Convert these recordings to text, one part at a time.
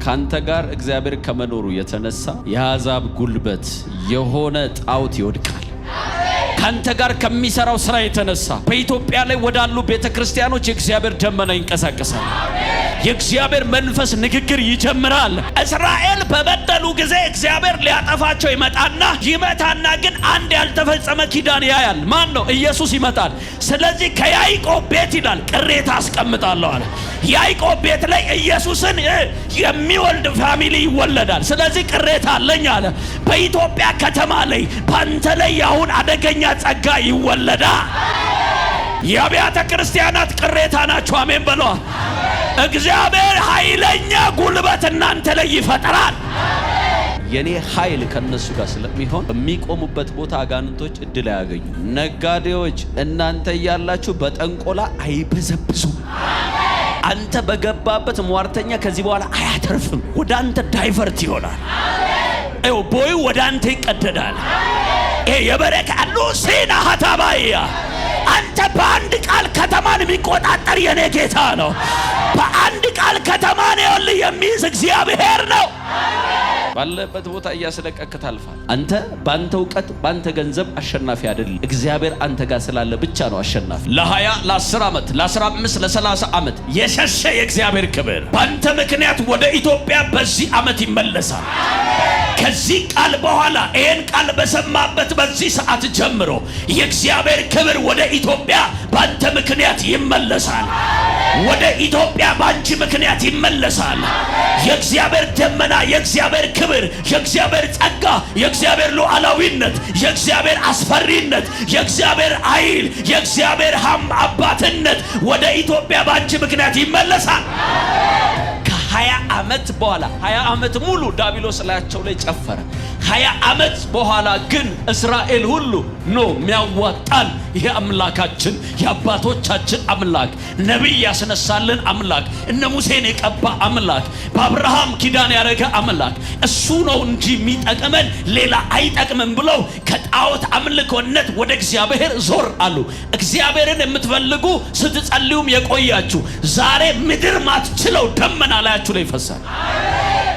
ካንተ ጋር እግዚአብሔር ከመኖሩ የተነሳ የአሕዛብ ጉልበት የሆነ ጣዖት ይወድቃል። ካንተ ጋር ከሚሰራው ስራ የተነሳ በኢትዮጵያ ላይ ወዳሉ ቤተክርስቲያኖች የእግዚአብሔር ደመና ይንቀሳቀሳል። የእግዚአብሔር መንፈስ ንግግር ይጀምራል። እስራኤል በበደሉ ጊዜ እግዚአብሔር ሊያጠፋቸው ይመጣና ግን አንድ ያልተፈጸመ ኪዳን ያያል። ማን ነው? ኢየሱስ ይመጣል። ስለዚህ ከያዕቆብ ቤት ይላል ቅሬታ አስቀምጣለሁ አለ። ያዕቆብ ቤት ላይ ኢየሱስን የሚወልድ ፋሚሊ ይወለዳል። ስለዚህ ቅሬታ አለኝ አለ። በኢትዮጵያ ከተማ ላይ ባንተ ላይ አሁን አደገኛ ጸጋ ይወለዳል። የአብያተ ክርስቲያናት ቅሬታ ናቸው። አሜን በሉ። እግዚአብሔር ኃይለኛ ጉልበት እናንተ ላይ ይፈጥራል። የኔ ኃይል ከነሱ ጋር ስለሚሆን በሚቆሙበት ቦታ አጋንንቶች እድል ያገኙ። ነጋዴዎች እናንተ ያላችሁ በጠንቆላ አይበዘብዙ። አንተ በገባበት ሟርተኛ ከዚህ በኋላ አያተርፍም። ወደ አንተ ዳይቨርት ይሆናል። ቦዩ ወደ አንተ ይቀደዳል። የበረከ አሉ ሲና ሀታባያ አንተ በአንድ ቃል ከተማን የሚቆጣጠር የኔ ጌታ ነው። በአንድ ቃል ከተማን የሚይዝ እግዚአብሔር ነው። ባለበት ቦታ እያስለቀክ ታልፋል። አንተ ባንተ ዕውቀት ባንተ ገንዘብ አሸናፊ አይደለም። እግዚአብሔር አንተ ጋር ስላለ ብቻ ነው አሸናፊ። ለ20 ለ10 ዓመት ለ15 ለ30 ዓመት የሸሸ የእግዚአብሔር ክብር ባንተ ምክንያት ወደ ኢትዮጵያ በዚህ ዓመት ይመለሳል። ከዚህ ቃል በኋላ ይሄን ቃል በሰማበት በዚህ ሰዓት ጀምሮ የእግዚአብሔር ክብር ወደ ኢትዮጵያ ባንተ ምክንያት ይመለሳል። ወደ ኢትዮጵያ ባንቺ ምክንያት ይመለሳል። የእግዚአብሔር ደመና፣ የእግዚአብሔር ክብር፣ የእግዚአብሔር ጸጋ፣ የእግዚአብሔር ሉዓላዊነት፣ የእግዚአብሔር አስፈሪነት፣ የእግዚአብሔር ኃይል፣ የእግዚአብሔር አባትነት ወደ ኢትዮጵያ ባንቺ ምክንያት ይመለሳል። 20 ዓመት በኋላ 20 ዓመት ሙሉ ዲያብሎስ ላያቸው ላይ ጨፈረ። 20 ዓመት በኋላ ግን እስራኤል ሁሉ የሚያዋጣን ይሄ አምላካችን የአባቶቻችን አምላክ ነብይ ያስነሳልን አምላክ እነ ሙሴን የቀባ አምላክ በአብርሃም ኪዳን ያደረገ አምላክ እሱ ነው እንጂ የሚጠቅመን ሌላ አይጠቅምም ብለው ከጣዖት አምልኮነት ወደ እግዚአብሔር ዞር አሉ። እግዚአብሔርን የምትፈልጉ ስትጸልዩም የቆያችሁ ዛሬ ምድር ማትችለው ደመና ላያችሁ ላይ ይፈሳል።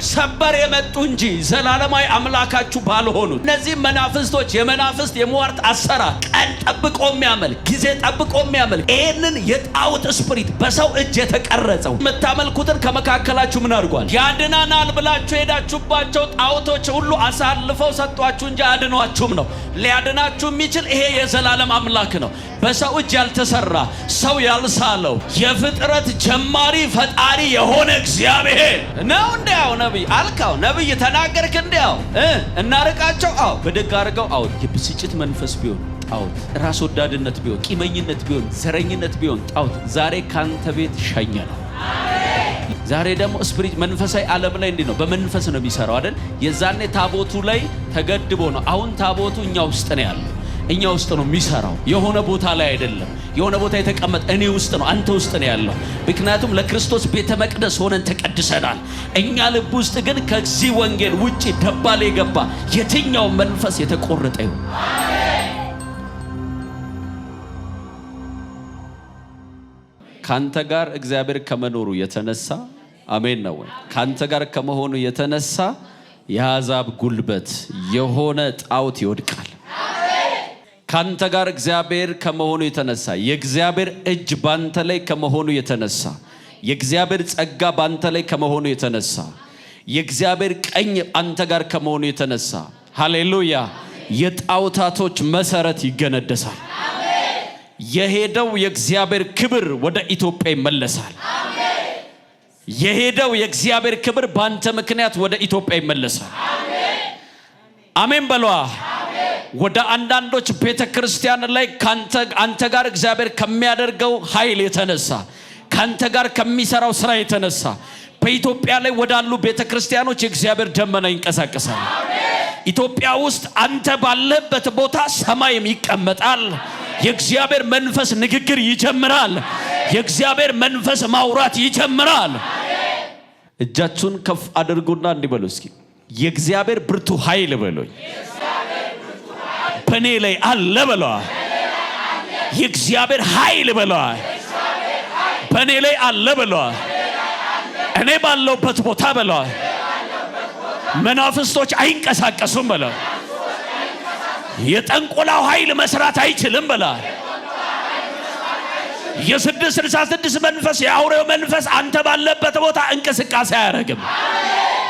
ሰበር የመጡ እንጂ ዘላለማዊ አምላካችሁ ባልሆኑት እነዚህ መናፍስቶች የመናፍስት የሟርት አሰራር ቀን ጠብቆ የሚያመልክ ጊዜ ጠብቆ የሚያመልክ ይሄንን የጣዖት ስፒሪት በሰው እጅ የተቀረጸው የምታመልኩትን ከመካከላችሁ ምን አድርጓል? ያድናናል ብላችሁ ሄዳችሁባቸው ጣዖቶች ሁሉ አሳልፈው ሰጧችሁ እንጂ አድኗችሁም ነው። ሊያድናችሁ የሚችል ይሄ የዘላለም አምላክ ነው። በሰው እጅ ያልተሰራ ሰው ያልሳለው የፍጥረት ጀማሪ ፈጣሪ የሆነ እግዚአብሔር ነው። እንዲያው ነብይ አልካው ነብይ ተናገርክ እንዲያው እናርቃቸው። አው በደግ አርገው አው የብስጭት መንፈስ ቢሆን ጣዖት፣ ራስ ወዳድነት ቢሆን፣ ቂመኝነት ቢሆን፣ ዘረኝነት ቢሆን ጣዖት ዛሬ ካንተ ቤት ሸኘ ነው። ዛሬ ደግሞ ስፒሪት መንፈሳዊ ዓለም ላይ እንዴ ነው በመንፈስ ነው የሚሰራው አይደል? የዛኔ ታቦቱ ላይ ተገድቦ ነው። አሁን ታቦቱ እኛ ውስጥ ነው ያለው። እኛ ውስጥ ነው የሚሰራው። የሆነ ቦታ ላይ አይደለም። የሆነ ቦታ የተቀመጠ እኔ ውስጥ ነው፣ አንተ ውስጥ ነው ያለው። ምክንያቱም ለክርስቶስ ቤተ መቅደስ ሆነን ተቀድሰናል። እኛ ልብ ውስጥ ግን ከዚህ ወንጌል ውጪ ደባል የገባ የትኛው መንፈስ የተቆረጠ ይሁን። ካንተ ጋር እግዚአብሔር ከመኖሩ የተነሳ አሜን ነው። ካንተ ጋር ከመሆኑ የተነሳ የአሕዛብ ጉልበት የሆነ ጣዖት ይወድቃል። ካንተ ጋር እግዚአብሔር ከመሆኑ የተነሳ የእግዚአብሔር እጅ ባንተ ላይ ከመሆኑ የተነሳ የእግዚአብሔር ጸጋ ባንተ ላይ ከመሆኑ የተነሳ የእግዚአብሔር ቀኝ አንተ ጋር ከመሆኑ የተነሳ ሃሌሉያ የጣዖታቶች መሰረት ይገነደሳል። የሄደው የእግዚአብሔር ክብር ወደ ኢትዮጵያ ይመለሳል። የሄደው የእግዚአብሔር ክብር ባንተ ምክንያት ወደ ኢትዮጵያ ይመለሳል። አሜን በሏ። ወደ አንዳንዶች ቤተክርስቲያን ላይ አንተ ጋር እግዚአብሔር ከሚያደርገው ኃይል የተነሳ ካንተ ጋር ከሚሰራው ስራ የተነሳ በኢትዮጵያ ላይ ወዳሉ ቤተክርስቲያኖች የእግዚአብሔር ደመና ይንቀሳቀሳል። ኢትዮጵያ ውስጥ አንተ ባለበት ቦታ ሰማይም ይቀመጣል። የእግዚአብሔር መንፈስ ንግግር ይጀምራል። የእግዚአብሔር መንፈስ ማውራት ይጀምራል። እጃችሁን ከፍ አድርጉና እንዲበሉ እስኪ የእግዚአብሔር ብርቱ ኃይል በሉኝ በኔ ላይ አለ በሏ። የእግዚአብሔር ኃይል በሏ በኔ ላይ አለ በሏ። እኔ ባለውበት ቦታ በለዋል መናፍስቶች አይንቀሳቀሱም በለዋል። የጠንቆላው ኃይል መስራት አይችልም በለዋል። የ666 መንፈስ የአውሬው መንፈስ አንተ ባለበት ቦታ እንቅስቃሴ አያረግም።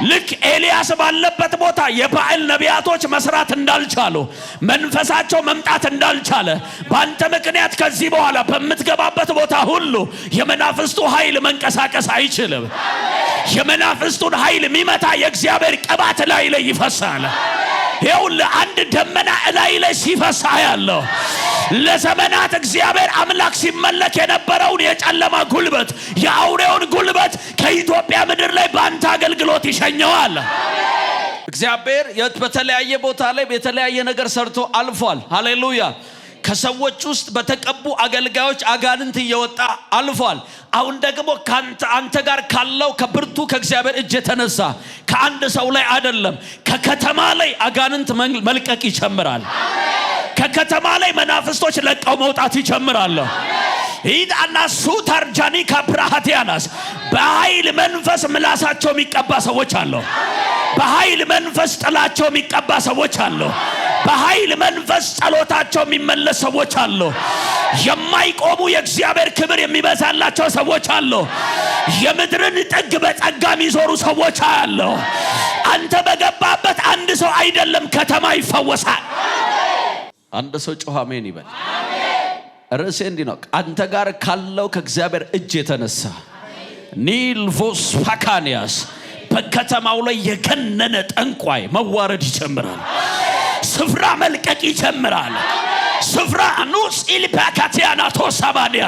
ልክ ኤልያስ ባለበት ቦታ የባዕል ነቢያቶች መስራት እንዳልቻሉ መንፈሳቸው መምጣት እንዳልቻለ ባንተ ምክንያት ከዚህ በኋላ በመትገባበት ቦታ ሁሉ የመናፍስቱ ኃይል መንቀሳቀስ አይችልም። የመናፍስቱን ኃይል የሚመታ የእግዚአብሔር ቅባት ላይ ይፈሳል። ይኸውልህ አንድ ደመና ላይ ሲፈሳ ያለው ለዘመናት እግዚአብሔር አምላክ ሲመለክ የነበረውን የጨለማ ጉልበት የአውሬውን ጉልበት ከኢትዮጵያ ምድር ላይ ባንተ አገልግሎት ይሸኘዋል። እግዚአብሔር በተለያየ ቦታ ላይ በተለያየ ነገር ሰርቶ አልፏል። ሃሌሉያ። ከሰዎች ውስጥ በተቀቡ አገልጋዮች አጋንንት እየወጣ አልፏል። አሁን ደግሞ አንተ ጋር ካለው ከብርቱ ከእግዚአብሔር እጅ የተነሳ ከአንድ ሰው ላይ አይደለም ከከተማ ላይ አጋንንት መልቀቅ ይጀምራል። ከከተማ ላይ መናፍስቶች ለቀው መውጣት ይጀምራሉ። ኢዳና ሱታርጃኒ ካፕራሃቲያናስ በኃይል መንፈስ ምላሳቸው የሚቀባ ሰዎች አሉ። በኃይል መንፈስ ጥላቸው የሚቀባ ሰዎች አሉ። በኃይል መንፈስ ጸሎታቸው የሚመለስ ሰዎች አሉ። የማይቆሙ የእግዚአብሔር ክብር የሚበዛላቸው ሰዎች አሉ። የምድርን ጥግ በጸጋ የሚዞሩ ሰዎች አሉ። አንተ በገባበት አንድ ሰው አይደለም ከተማ ይፈወሳል። አንድ ሰው ጮህ አሜን ይበል። ርዕሴ እንዲህ ነው። አንተ ጋር ካለው ከእግዚአብሔር እጅ የተነሳ ኒልቮስ ፓካኒያስ በከተማው ላይ የገነነ ጠንቋይ መዋረድ ይጀምራል። ስፍራ መልቀቅ ይጀምራል። ስፍራ ኑስ ኢልፓካቲያና ቶሳባዲያ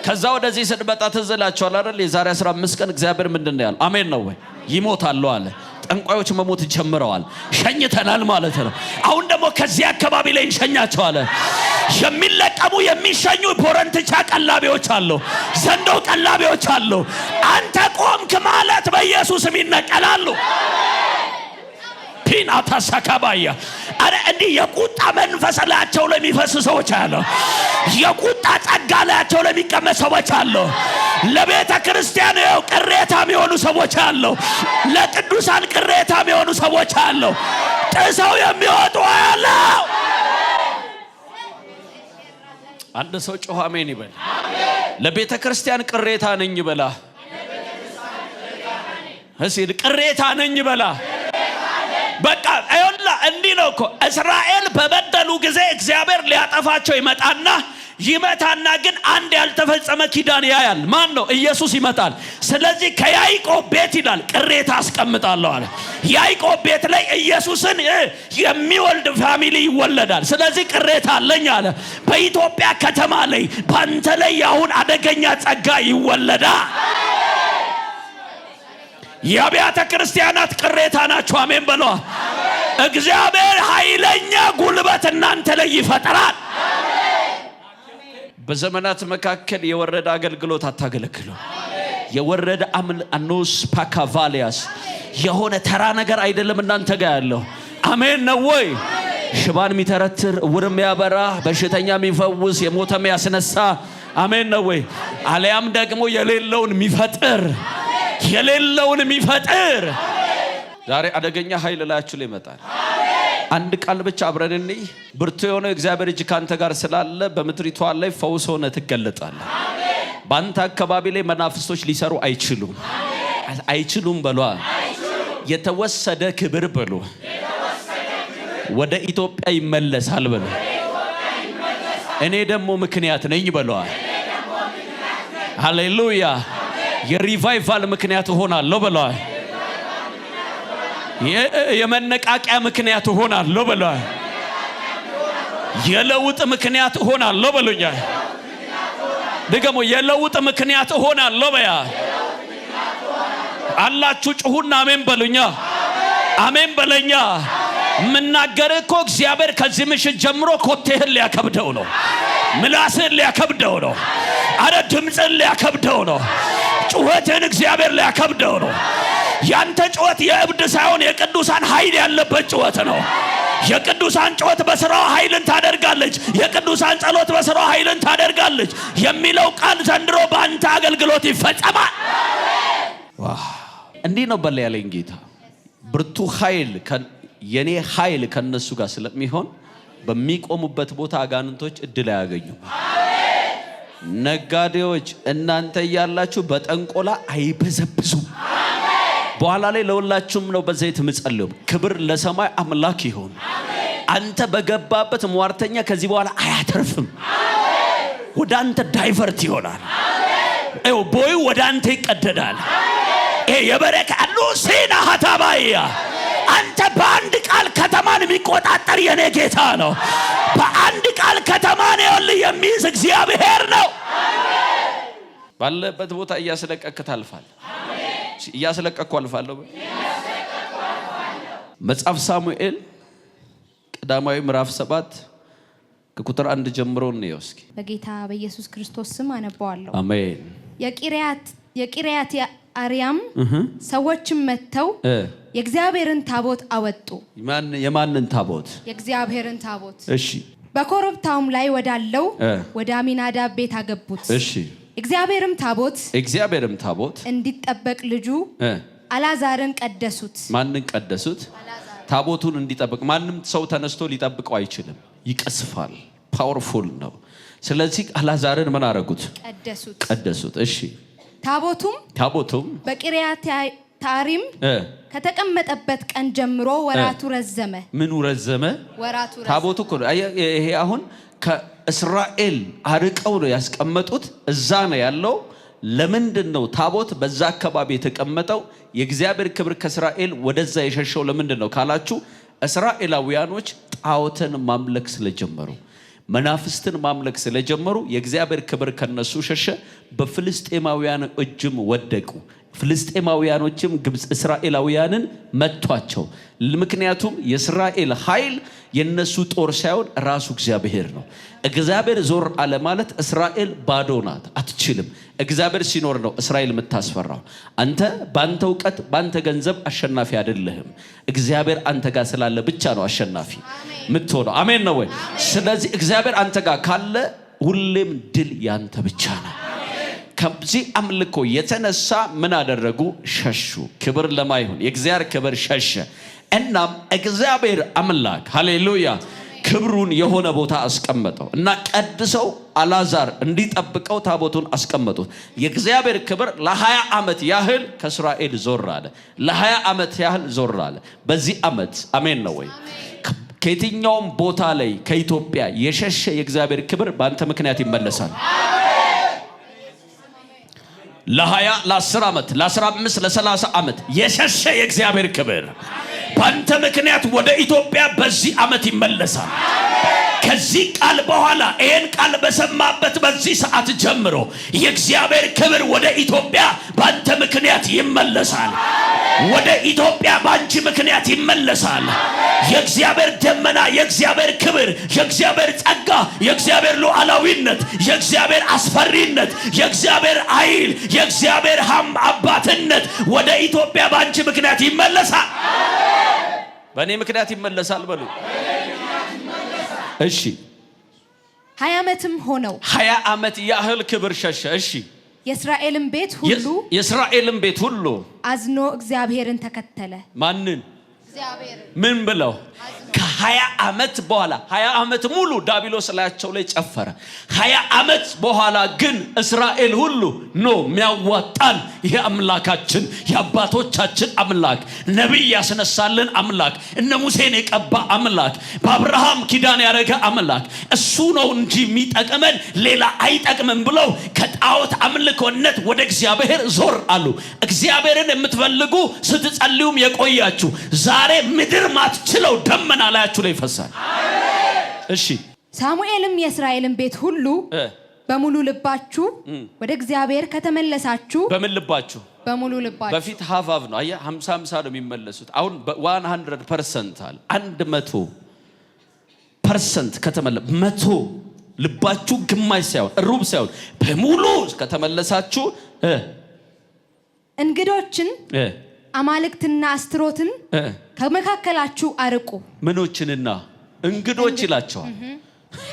ከዛ ወደዚህ ስንመጣ ትዝላችኋል አይደል? የዛሬ 15 ቀን እግዚአብሔር ምንድነው ያለው? አሜን ነው ወይ? ይሞታሉ አለ። ጠንቋዮች መሞት ጀምረዋል። ሸኝተናል ማለት ነው። አሁን ደግሞ ከዚህ አካባቢ ላይ እንሸኛቸዋለን። የሚለቀሙ የሚሸኙ ቦረንትቻ ቀላቢዎች አሉ። ዘንዶ ቀላቢዎች አሉ። አንተ ቆምክ ማለት በኢየሱስም ይነቀላሉ። ፒናታ ሰካባያ አረ እንዲህ የቁጣ መንፈስ ላያቸው ለሚፈስ ሰዎች አሉ። የቁጣ ጸጋ ላያቸው ለሚቀመጥ ሰዎች አሉ። ለቤተ ክርስቲያን ቅሬታ የሚሆኑ ሰዎች አሉ። ለቅዱሳን ቅሬታ የሚሆኑ ሰዎች አሉ። ጥሰው የሚወጡ አሉ። አንድ ሰው ጮህ አሜን ይበል። ለቤተ ክርስቲያን ቅሬታ ነኝ በላ። እሺ ቅሬታ ነኝ በላ። በቃ አይውላ እንዲህ ነው እኮ እስራኤል በበደሉ ጊዜ እግዚአብሔር ሊያጠፋቸው ይመጣና ይመታና ግን አንድ ያልተፈጸመ ኪዳን ያያል። ማን ነው? ኢየሱስ ይመጣል። ስለዚህ ከያዕቆብ ቤት ይላል ቅሬታ አስቀምጣለሁ አለ። ያዕቆብ ቤት ላይ ኢየሱስን የሚወልድ ፋሚሊ ይወለዳል። ስለዚህ ቅሬታ አለኝ አለ። በኢትዮጵያ ከተማ ላይ ባንተ ላይ አሁን አደገኛ ጸጋ ይወለዳል። የአብያተ ክርስቲያናት ቅሬታ ናቸው። አሜን በሉ። እግዚአብሔር ኃይለኛ ጉልበት እናንተ ላይ ይፈጥራል። በዘመናት መካከል የወረደ አገልግሎት አታገለግሉ። የወረደ አኖስ ፓካቫሊያስ የሆነ ተራ ነገር አይደለም እናንተ ጋር ያለው። አሜን ነው ወይ? ሽባን የሚተረትር ዕውርም ያበራ በሽተኛ የሚፈውስ የሞተም ያስነሳ አሜን ነው ወይ? አልያም ደግሞ የሌለውን የሚፈጥር ዛሬ አደገኛ ኃይል ላያችሁ ላይ ይመጣል። አንድ ቃል ብቻ አብረን እንይ። ብርቱ የሆነ እግዚአብሔር እጅ ካንተ ጋር ስላለ በምድሪቷ ላይ ፈውስ ሆነ ትገለጣለህ። ባንተ አካባቢ ላይ መናፍስቶች ሊሰሩ አይችሉም በሏ። የተወሰደ ክብር በሉ ወደ ኢትዮጵያ ይመለሳል በሉ። እኔ ደግሞ ምክንያት ነኝ በሏ። ሃሌሉያ። የሪቫይቫል ምክንያት ሆናለሁ በሏ። የመነቃቂያ ምክንያት ሆናለሁ በሏ። የለውጥ ምክንያት ሆናለሁ በሉኛ። ደግሞ የለውጥ ምክንያት ሆናለሁ በያ አላችሁ። ጩሁና አሜን በሉኛ። አሜን በለኛ። ምናገር እኮ እግዚአብሔር ከዚህ ምሽት ጀምሮ ኮቴህን ሊያከብደው ነው። ምላስህን ሊያከብደው ነው። አረ ድምፅህን ሊያከብደው ነው። ጩኸትን እግዚአብሔር ሊያከብደው ነው። ያንተ ጩኸት የእብድ ሳይሆን የቅዱሳን ኃይል ያለበት ጩኸት ነው። የቅዱሳን ጩኸት በስራው ኃይልን ታደርጋለች። የቅዱሳን ጸሎት በስራው ኃይልን ታደርጋለች የሚለው ቃል ዘንድሮ በአንተ አገልግሎት ይፈጸማል። ዋው እንዲህ ነው በል ያለኝ ጌታ ብርቱ ኃይል የኔ ኃይል ከነሱ ጋር ስለሚሆን በሚቆሙበት ቦታ አጋንንቶች እድል ያገኙ ነጋዴዎች እናንተ ያላችሁ በጠንቆላ አይበዘብዙም በኋላ ላይ ለሁላችሁም ነው በዘይት ምጸልዩ ክብር ለሰማይ አምላክ ይሁን አንተ በገባበት ሟርተኛ ከዚህ በኋላ አያተርፍም ወደ አንተ ዳይቨርት ይሆናል ቦይ ወደ አንተ ይቀደዳል የበረከ አሉሲና ሀታባያ አንተ በአንድ ቃል ከተማን የሚቆጣጠር የኔ ጌታ ነው በአንድ ቃል ከተማን የሚይዝ እግዚአብሔር ነው ባለበት ቦታ እያስለቀቅክ ታልፋለህ እያስለቀቅኩ አልፋለሁ መጽሐፍ ሳሙኤል ቀዳማዊ ምዕራፍ 7 ከቁጥር 1 ጀምሮ ነው እስኪ በጌታ በኢየሱስ ክርስቶስ ስም አነባዋለሁ አሜን የቂርያት አርያም ሰዎችም መተው የእግዚአብሔርን ታቦት አወጡ የማንን ታቦት የእግዚአብሔርን ታቦት እሺ በኮረብታውም ላይ ወዳለው ወደ አሚናዳብ ቤት አገቡት እሺ እግዚአብሔርም ታቦት እንዲጠበቅ ልጁ አላዛርን ቀደሱት ማንን ቀደሱት ታቦቱን እንዲጠብቅ ማንም ሰው ተነስቶ ሊጠብቀው አይችልም ይቀስፋል ፓወርፉል ነው ስለዚህ አላዛርን ምን አረጉት ቀደሱት እሺ ታቦቱም በቂርያትይዓሪም ከተቀመጠበት ቀን ጀምሮ ወራቱ ረዘመ ምኑ ረዘመ ታቦቱ እኮ ይሄ አሁን ከእስራኤል አርቀው ነው ያስቀመጡት እዛ ነው ያለው ለምንድን ነው ታቦት በዛ አካባቢ የተቀመጠው የእግዚአብሔር ክብር ከእስራኤል ወደዛ የሸሸው ለምንድን ነው ካላችሁ እስራኤላውያኖች ጣዖትን ማምለክ ስለጀመሩ መናፍስትን ማምለክ ስለጀመሩ የእግዚአብሔር ክብር ከነሱ ሸሸ በፍልስጤማውያን እጅም ወደቁ ፍልስጤማውያኖችም ግብጽ እስራኤላውያንን መቷቸው ምክንያቱም የእስራኤል ኃይል የነሱ ጦር ሳይሆን ራሱ እግዚአብሔር ነው እግዚአብሔር ዞር አለ ማለት እስራኤል ባዶ ናት አትችልም እግዚአብሔር ሲኖር ነው እስራኤል የምታስፈራው አንተ ባንተ ዕውቀት ባንተ ገንዘብ አሸናፊ አይደለህም እግዚአብሔር አንተ ጋር ስላለ ብቻ ነው አሸናፊ ምትሆነው አሜን ነው ወይ ስለዚህ እግዚአብሔር አንተ ጋር ካለ ሁሌም ድል ያንተ ብቻ ነው ከዚህ አምልኮ የተነሳ ምን አደረጉ ሸሹ ክብር ለማይሆን የእግዚአብሔር ክብር ሸሸ እናም እግዚአብሔር አምላክ ሃሌሉያ ክብሩን የሆነ ቦታ አስቀመጠው እና ቀድሰው አላዛር እንዲጠብቀው ታቦቱን አስቀመጡት የእግዚአብሔር ክብር ለ20 ዓመት ያህል ከእስራኤል ዞር አለ ለ20 ዓመት ያህል ዞር አለ በዚህ ዓመት አሜን ነው ወይ ከየትኛውም ቦታ ላይ ከኢትዮጵያ የሸሸ የእግዚአብሔር ክብር ባንተ ምክንያት ይመለሳል ለ20 ለ10 ዓመት ለ15 ለ30 ዓመት የሸሸ የእግዚአብሔር ክብር ባንተ ምክንያት ወደ ኢትዮጵያ በዚህ ዓመት ይመለሳል ከዚህ ቃል በኋላ ይሄን ቃል በሰማበት በዚህ ሰዓት ጀምሮ የእግዚአብሔር ክብር ወደ ኢትዮጵያ ባንተ ምክንያት ይመለሳል ወደ ኢትዮጵያ ባንቺ ምክንያት ይመለሳል የእግዚአብሔር ደመና የእግዚአብሔር ክብር የእግዚአብሔር ጸጋ የእግዚአብሔር ሉዓላዊነት የእግዚአብሔር አስፈሪነት የእግዚአብሔር ኃይል የእግዚአብሔር አባትነት ወደ ኢትዮጵያ ባንቺ ምክንያት ይመለሳል በእኔ ምክንያት ይመለሳል በሉ እሺ 20 ዓመትም ሆነው 20 ዓመት ያህል ክብር ሸሸ እሺ የእስራኤልም ቤት ሁሉ አዝኖ እግዚአብሔርን ተከተለ ማንን እግዚአብሔርን ምን ብለው ከ20 ዓመት በኋላ 20 ዓመት ሙሉ ዳቢሎስ ላያቸው ላይ ጨፈረ 20 ዓመት በኋላ ግን እስራኤል ሁሉ የሚያዋጣን ይሄ አምላካችን የአባቶቻችን አምላክ ነብይ ያስነሳልን አምላክ እነ ሙሴን የቀባ አምላክ በአብርሃም ኪዳን ያረገ አምላክ እሱ ነው እንጂ የሚጠቅመን ሌላ አይጠቅምም ብለው ከጣዖት አምልኮነት ወደ እግዚአብሔር ዞር አሉ እግዚአብሔርን የምትፈልጉ ስትጸልዩም የቆያችሁ ዛሬ ምድር ማትችለው ደመና ላያችሁ ላይ ይፈሳል እሺ ሳሙኤልም የእስራኤልን ቤት ሁሉ በሙሉ ልባችሁ ወደ እግዚአብሔር ከተመለሳችሁ በምን ልባችሁ በሙሉ ልባችሁ በፊት ሀፋፍ ነው አያ 50 ነው የሚመለሱት አሁን 100% አለ 100% ከተመለ 100 ልባችሁ ግማሽ ሳይሆን ሩብ ሳይሆን በሙሉ ከተመለሳችሁ እንግዶችን አማልክትና አስትሮትን ከመካከላችሁ አርቁ ምኖችንና እንግዶች ይላቸዋል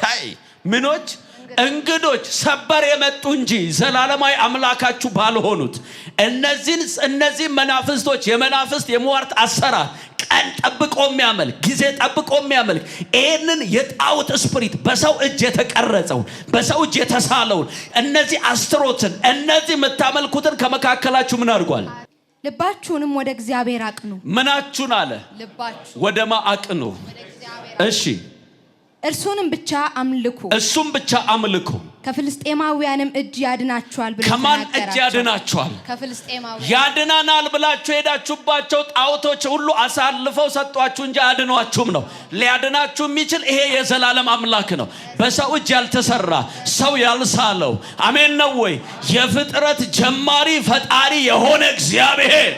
አይ ምኖች እንግዶች ሰበር የመጡ እንጂ ዘላለማዊ አምላካችሁ ባልሆኑት እነዚህ መናፍስቶች የመናፍስት የሟርት አሰራር ቀን ጠብቆ የሚያመልክ ጊዜ ጠብቆ የሚያመልክ ይህንን የጣዖት ስፒሪት በሰው እጅ የተቀረጸው በሰው እጅ የተሳለውን እነዚህ አስትሮትን እነዚህ የምታመልኩትን ከመካከላችሁ ምን አድርጓል? ልባችሁንም ወደ እግዚአብሔር አቅኑ። ምናችሁን አለ? ልባችሁ ወደማ አቅኑ። እሺ እርሱንም ብቻ አምልኩ። እሱም ብቻ አምልኩ። ከፍልስጤማውያንም እጅ ያድናችኋል ብሎ ከማን እጅ ያድናችኋል? ከፍልስጤማውያን። ያድናናል ብላችሁ ሄዳችሁባቸው ጣዖቶች ሁሉ አሳልፈው ሰጧችሁ እንጂ አድኗችሁም ነው። ሊያድናችሁ የሚችል ይሄ የዘላለም አምላክ ነው። በሰው እጅ ያልተሰራ ሰው ያልሳለው። አሜን ነው ወይ? የፍጥረት ጀማሪ ፈጣሪ የሆነ እግዚአብሔር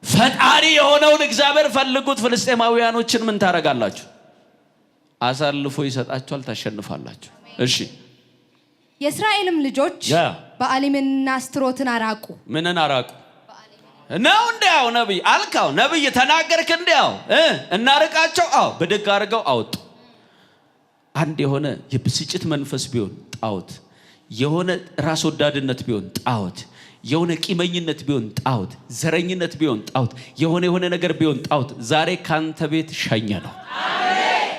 ፈጣሪ የሆነውን እግዚአብሔር ፈልጉት። ፍልስጤማውያኖችን ምን ታረጋላችሁ? አሳልፎ ይሰጣችኋል፣ ታሸንፋላችሁ። እሺ የእስራኤልም ልጆች በአሊምንና አስትሮትን አራቁ። ምንን አራቁ ነው? እንዲያው ነብይ አልካው፣ ነብይ ተናገርክ። እንዲያው እናርቃቸው። አዎ ብድግ አድርገው አወጡ። አንድ የሆነ የብስጭት መንፈስ ቢሆን ጣዖት፣ የሆነ ራስ ወዳድነት ቢሆን ጣዖት፣ የሆነ ቂመኝነት ቢሆን ጣዖት፣ ዘረኝነት ቢሆን ጣዖት፣ የሆነ ነገር ቢሆን ጣዖት ዛሬ ካንተ ቤት ሸኘ ነው።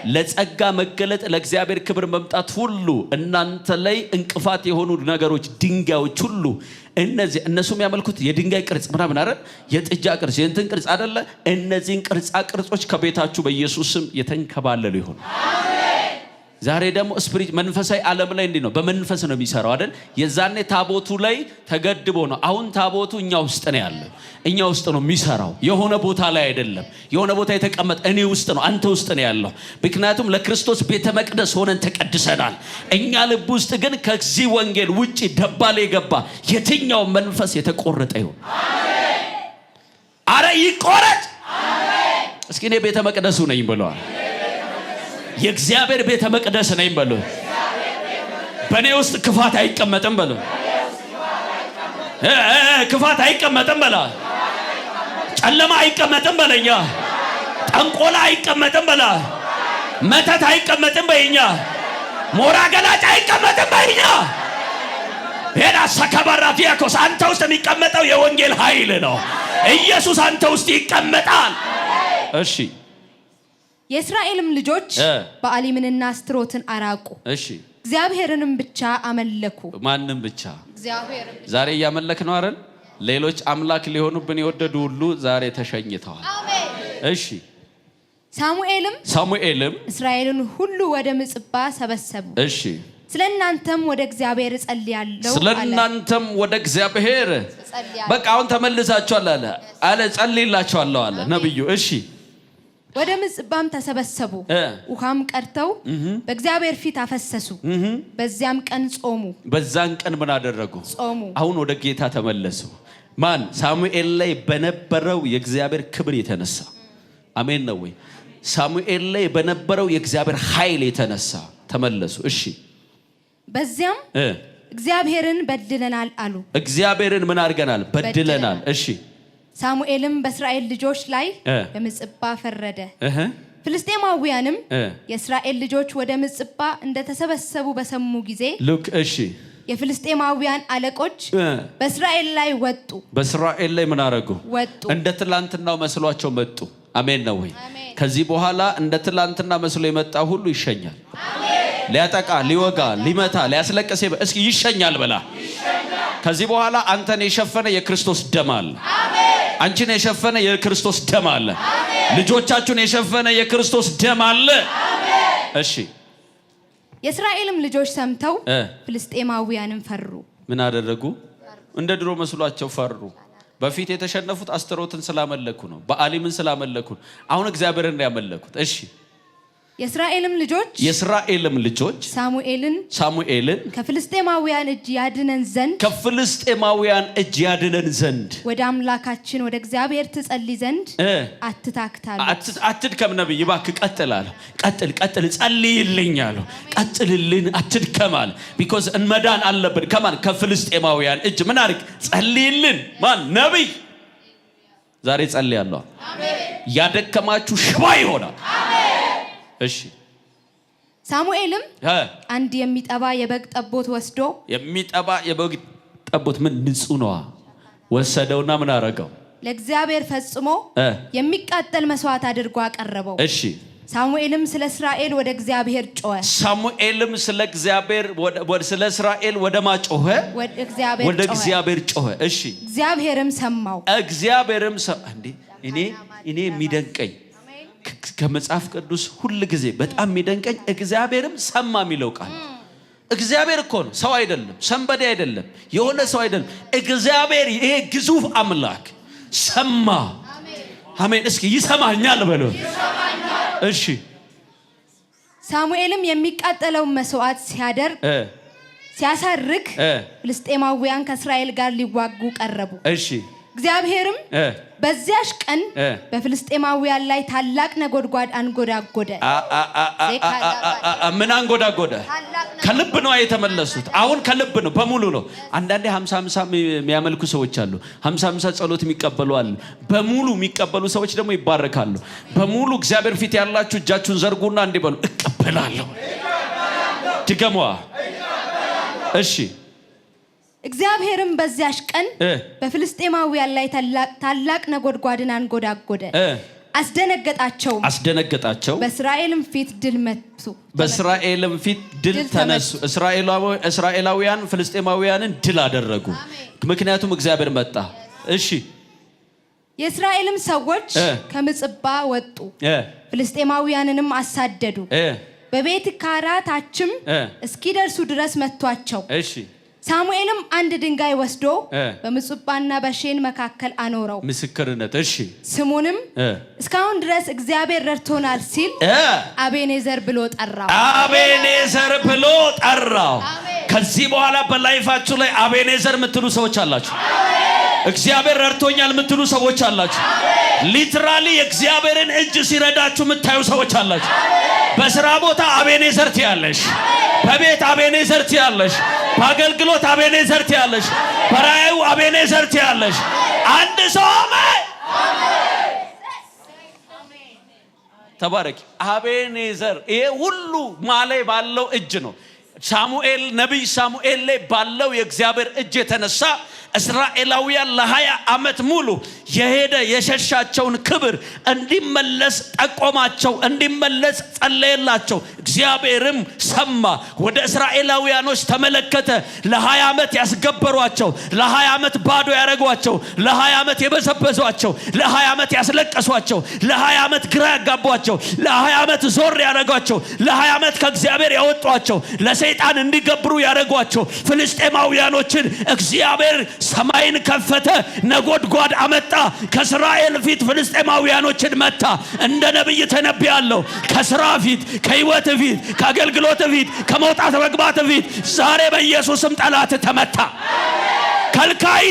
ለጸጋ መገለጥ ለእግዚአብሔር ክብር መምጣት ሁሉ እናንተ ላይ እንቅፋት የሆኑ ነገሮች ድንጋዮች ሁሉ እነሱም ያመልኩት የድንጋይ ቅርጽ ምናምን አይደል? የጥጃ ቅርጽ የእንትን ቅርጽ አይደለ? እነዚህን ቅርጻ ቅርጾች ከቤታችሁ በኢየሱስ ስም የተንከባለሉ ይሁን። ዛሬ ደግሞ ስፒሪት መንፈሳዊ ዓለም ላይ እንዲህ ነው። በመንፈስ ነው የሚሰራው አይደል? የዛኔ ታቦቱ ላይ ተገድቦ ነው። አሁን ታቦቱ እኛ ውስጥ ነው ያለው። እኛ ውስጥ ነው የሚሰራው። የሆነ ቦታ ላይ አይደለም። የሆነ ቦታ የተቀመጠ እኔ ውስጥ ነው፣ አንተ ውስጥ ነው ያለው። ምክንያቱም ለክርስቶስ ቤተ መቅደስ ሆነን ተቀድሰናል። እኛ ልብ ውስጥ ግን ከዚህ ወንጌል ውጪ ደባል የገባ የትኛው መንፈስ የተቆረጠ ይሁን። አሜን። አረ ይቆረጥ። አሜን። እስኪ እኔ ቤተ መቅደሱ ነኝ ብለዋል። የእግዚአብሔር ቤተ መቅደስ ነኝ በሉ። በእኔ ውስጥ ክፋት አይቀመጥም በሉ። ክፋት አይቀመጥም በላ። ጨለማ አይቀመጥም በለኛ። ጠንቆላ አይቀመጥም በላ። መተት አይቀመጥም በይኛ። ሞራ ገላጭ አይቀመጥም በይኛ። ሄዳ ሰከባራ ዲያኮስ አንተ ውስጥ የሚቀመጠው የወንጌል ኃይል ነው። ኢየሱስ አንተ ውስጥ ይቀመጣል። እሺ የእስራኤልም ልጆች በአሊምንና አስትሮትን አራቁ። እሺ እግዚአብሔርንም ብቻ አመለኩ። ማንንም ብቻ? እግዚአብሔርን። ዛሬ እያመለክ ነው አይደል? ሌሎች አምላክ ሊሆኑብን የወደዱ ሁሉ ዛሬ ተሸኝተዋል። አሜን። እሺ ሳሙኤልም እስራኤልን ሁሉ ወደ ምጽጳ ሰበሰቡ። እሺ ስለናንተም ወደ እግዚአብሔር ጸልያለሁ። ስለናንተም ወደ እግዚአብሔር በቃ አሁን ተመልሳችኋል አለ ጸልይላችኋለሁ አለ ነብዩ። እሺ ወደ ምጽጳም ተሰበሰቡ። ውሃም ቀድተው በእግዚአብሔር ፊት አፈሰሱ። በዚያም ቀን ጾሙ። በዛን ቀን ምን አደረጉ? ጾሙ። አሁን ወደ ጌታ ተመለሱ። ማን? ሳሙኤል ላይ በነበረው የእግዚአብሔር ክብር የተነሳ አሜን ነው ወይ? ሳሙኤል ላይ በነበረው የእግዚአብሔር ኃይል የተነሳ ተመለሱ። እሺ በዚያም እግዚአብሔርን በድለናል አሉ። እግዚአብሔርን ምን አድርገናል? በድለናል። እሺ ሳሙኤልም በእስራኤል ልጆች ላይ በምጽጳ ፈረደ። ፍልስጤማውያንም የእስራኤል ልጆች ወደ ምጽጳ እንደተሰበሰቡ በሰሙ ጊዜ እሺ የፍልስጤማውያን አለቆች በእስራኤል ላይ ወጡ። በእስራኤል ላይ ምን አደረጉ? ወጡ። እንደ ትላንትናው መስሏቸው መጡ። አሜን ነው ወይ? ከዚህ በኋላ እንደ ትላንትና መስሎ የመጣ ሁሉ ይሸኛል። አሜን። ሊያጠቃ፣ ሊወጋ፣ ሊመታ፣ ሊያስለቅስ እስኪ ይሸኛል በላ። ከዚህ በኋላ አንተን የሸፈነ የክርስቶስ ደም አለ። አሜን። አንቺን የሸፈነ የክርስቶስ ደም አለ። አሜን። ልጆቻችሁን የሸፈነ የክርስቶስ ደም አለ። አሜን። እሺ የእስራኤልም ልጆች ሰምተው ፍልስጤማውያንን ፈሩ። ምን አደረጉ? እንደ ድሮ መስሏቸው ፈሩ። በፊት የተሸነፉት አስተሮትን ስላመለኩ ነው። በአሊምን ስላመለኩ ነው። አሁን እግዚአብሔርን ያመለኩት። እሺ የእስራኤልም ልጆች ሳሙኤልን ከፍልስጤማውያን እጅ ያድነን ዘንድ ወደ አምላካችን ወደ እግዚአብሔር ትጸልይ ዘንድ አትታክታሉ። አትድከም ነብይ እባክህ ቀጥላል። ቀጥል ጸልይልኝ አለው። ቀጥልልን አትድከም አለ። ቢኮዝ እንመዳን አለብን። ከማን? ከፍልስጤማውያን እጅ ምን አድርግ? ጸልይልን። ማን? ነብይ። ዛሬ ጸልያለሁ። አሜን። ያደከማችሁ ሽባ ይሆናል። አሜን። እሺ ሳሙኤልም አንድ የሚጠባ የበግ ጠቦት ወስዶ የሚጠባ የበግ ጠቦት ምን ንጹህ ነው ወሰደውና ምን አረጋው ለእግዚአብሔር ፈጽሞ የሚቃጠል መስዋዕት አድርጎ አቀረበው እሺ ሳሙኤልም ስለ እስራኤል ወደ እግዚአብሔር ጮኸ ሳሙኤልም ስለ እስራኤል ወደ ማጮኸ ወደ እግዚአብሔር ጮኸ እሺ እግዚአብሔርም ሰማው እንዴ እኔ የሚደንቀኝ ከመጽሐፍ ቅዱስ ሁሉ ጊዜ በጣም የሚደንቀኝ እግዚአብሔርም ሰማ የሚለው ቃል እግዚአብሔር እኮ ነው ሰው አይደለም ሰንበዴ አይደለም የሆነ ሰው አይደለም እግዚአብሔር ይሄ ግዙፍ አምላክ ሰማ አሜን እስኪ ይሰማኛል በሉ እሺ ሳሙኤልም የሚቃጠለው መስዋዕት ሲያሳርግ ፍልስጤማውያን ከእስራኤል ጋር ሊዋጉ ቀረቡ እሺ እግዚአብሔርም በዚያሽ ቀን በፍልስጤማውያን ላይ ታላቅ ነጎድጓድ አንጎዳጎደ ምን አንጎዳጎደ ከልብ ነው የተመለሱት አሁን ከልብ ነው በሙሉ ነው አንዳንዴ 50-50 የሚያመልኩ ሰዎች አሉ 50-50 ጸሎት የሚቀበሉ አሉ በሙሉ የሚቀበሉ ሰዎች ደግሞ ይባረካሉ በሙሉ እግዚአብሔር ፊት ያላችሁ እጃችሁን ዘርጉና እንዲበሉ እቀበላለሁ ድገሟ እሺ እግዚአብሔርም በዚያሽ ቀን በፍልስጤማውያን ላይ ታላቅ ነጎድጓድን አንጎዳጎደ አስደነገጣቸው በእስራኤልም ፊት ድል ተነሱ እስራኤላውያን ፍልስጤማውያንን ድል አደረጉ ምክንያቱም እግዚአብሔር መጣ እሺ የእስራኤልም ሰዎች ከምጽጳ ወጡ ፍልስጤማውያንንም አሳደዱ በቤት ካራታችም እስኪደርሱ ድረስ መቷቸው እሺ ሳሙኤልም አንድ ድንጋይ ወስዶ በምጽጳና በሼን መካከል አኖረው ምስክርነት እሺ ስሙንም እስካሁን ድረስ እግዚአብሔር ረድቶናል ሲል አቤኔዘር ብሎ ጠራው ከዚህ በኋላ በላይፋችሁ ላይ አቤኔዘር የምትሉ ሰዎች አላችሁ እግዚአብሔር ረድቶኛል የምትሉ ሰዎች አላችሁ ሊትራሊ የእግዚአብሔርን እጅ ሲረዳችሁ የምታዩ ሰዎች አላችሁ በስራ ቦታ አቤኔዘር ትያለሽ በቤት አቤኔዘር ትያለሽ በአገልግሎት አቤኔዘር ትያለሽ በራእዩ አቤኔዘር ትያለሽ አንድ ሰው አሜን ተባረክ አቤኔዘር ይሄ ሁሉ ማላይ ባለው እጅ ነው ሳሙኤል ነብይ ሳሙኤል ላይ ባለው የእግዚአብሔር እጅ የተነሳ እስራኤላውያን ለ20 ዓመት ሙሉ የሄደ የሸሻቸውን ክብር እንዲመለስ ጠቆማቸው እንዲመለስ ጸለየላቸው እግዚአብሔርም ሰማ ወደ እስራኤላውያኖች ተመለከተ ለ20 ዓመት ያስገበሯቸው ለ20 ዓመት ባዶ ያረጓቸው ለ20 ዓመት የበዘበዟቸው ለ20 ዓመት ያስለቀሷቸው ለ20 ዓመት ግራ ያጋቧቸው ለ20 ዓመት ዞር ያረጓቸው ለ20 ዓመት ከእግዚአብሔር ያወጧቸው ለሰይጣን እንዲገብሩ ያረጓቸው ፍልስጤማውያኖችን እግዚአብሔር ሰማይን ከፈተ ነጎድጓድ አመጣ ከእስራኤል ፊት ፍልስጤማውያኖችን መታ እንደ ነብይ ተነብያለሁ ከስራ ፊት ከህይወት ፊት ከአገልግሎት ፊት ከመውጣት መግባት ፊት ዛሬ በኢየሱስም ጠላት ተመታ ከልካይ